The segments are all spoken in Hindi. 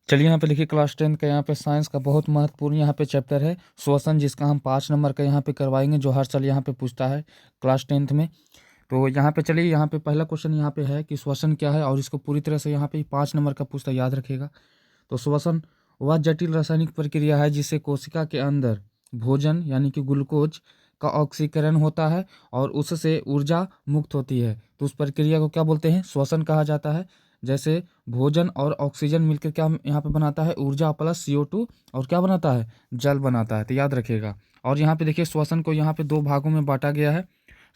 चलिए यहाँ पे देखिए क्लास 10 का यहाँ पे साइंस का बहुत महत्वपूर्ण यहाँ पे चैप्टर है श्वसन, जिसका हम 5 नंबर का यहाँ पे करवाएंगे, जो हर साल यहाँ पे पूछता है क्लास 10th में। तो यहाँ पे चलिए, यहाँ पे पहला क्वेश्चन यहाँ पे है कि श्वसन क्या है, और इसको पूरी तरह से यहाँ पे 5 नंबर का पूछता है, याद रखिएगा। तो श्वसन वह जटिल रासायनिक प्रक्रिया है जिससे कोशिका के अंदर भोजन यानी कि ग्लूकोज का ऑक्सीकरण होता है और उससे ऊर्जा मुक्त होती है। तो उस प्रक्रिया को क्या बोलते हैं? श्वसन कहा जाता है। जैसे भोजन और ऑक्सीजन मिलकर क्या यहाँ पे बनाता है? ऊर्जा प्लस CO2, और क्या बनाता है? जल बनाता है। तो याद रखिएगा। और यहाँ पे देखिए श्वसन को यहाँ पे 2 भागों में बांटा गया है।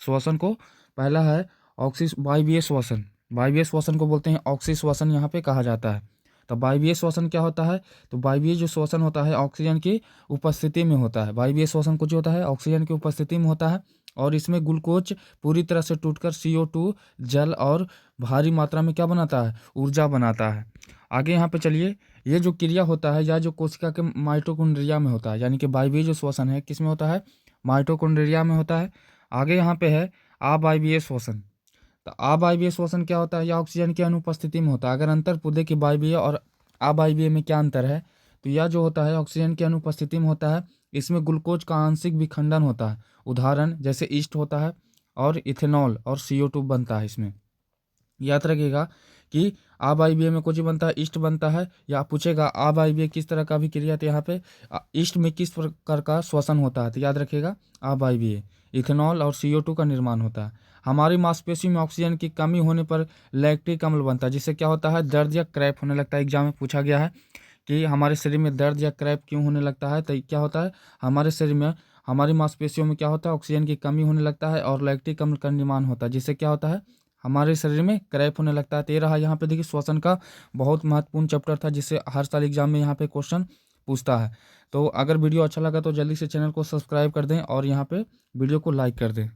श्वसन को पहला है वायवीय श्वसन। वायवीय श्वसन को बोलते हैं ऑक्सी श्वसन यहाँ पे कहा जाता है। तो वायवीय श्वसन क्या होता है? तो वायवीय जो श्वसन होता है ऑक्सीजन की उपस्थिति में होता है। वायवीय श्वसन कुछ होता है ऑक्सीजन की उपस्थिति में होता है, और इसमें ग्लूकोज पूरी तरह से टूटकर CO2 जल और भारी मात्रा में क्या बनाता है? ऊर्जा बनाता है। आगे यहाँ पे चलिए, ये जो क्रिया होता है या जो कोशिका के माइटोकॉन्ड्रिया में होता है, यानी कि वायवीय जो श्वसन है किस में होता है? माइटोकॉन्ड्रिया में होता है। आगे यहाँ पे है अवायवीय श्वसन। तो अवायवीय श्वसन क्या होता है? यह ऑक्सीजन की अनुपस्थिति में होता है। अगर अंतर पूछे कि वायवीय और अवायवीय में क्या अंतर है, तो यह जो होता है ऑक्सीजन की अनुपस्थिति में होता है। इसमें ग्लूकोज का आंशिक विखंडन होता है। उदाहरण जैसे ईस्ट होता है, और इथेनॉल और CO2 बनता है इसमें। याद रखिएगा कि अवायवीय में कुछ बनता है, ईस्ट बनता है। या पूछेगा अवायवीय किस तरह का भी क्रिया, तो यहाँ पे ईस्ट में किस प्रकार का श्वसन होता है, तो याद रखिएगा अवायवीय इथेनॉल और CO2 का निर्माण होता है। हमारी मांसपेशियों में ऑक्सीजन की कमी होने पर लैक्टिक अम्ल बनता है, जिससे क्या होता है? दर्द या क्रैम्प होने लगता है। एग्जाम में पूछा गया है कि हमारे शरीर में दर्द या क्रैम्प क्यों होने लगता है, तो क्या होता है? हमारे शरीर में, हमारी मांसपेशियों में क्या होता है? ऑक्सीजन की कमी होने लगता है और लैक्टिक अम्ल का निर्माण होता है, जिससे क्या होता है? हमारे शरीर में क्रैम्प होने लगता है। तो ये रहा यहाँ पे देखिए श्वसन का बहुत महत्वपूर्ण चैप्टर था, जिससे हर साल एग्जाम में यहाँ पे क्वेश्चन पूछता है। तो अगर वीडियो अच्छा लगा तो जल्दी से चैनल को सब्सक्राइब कर दें और यहाँ पे वीडियो को लाइक कर दें।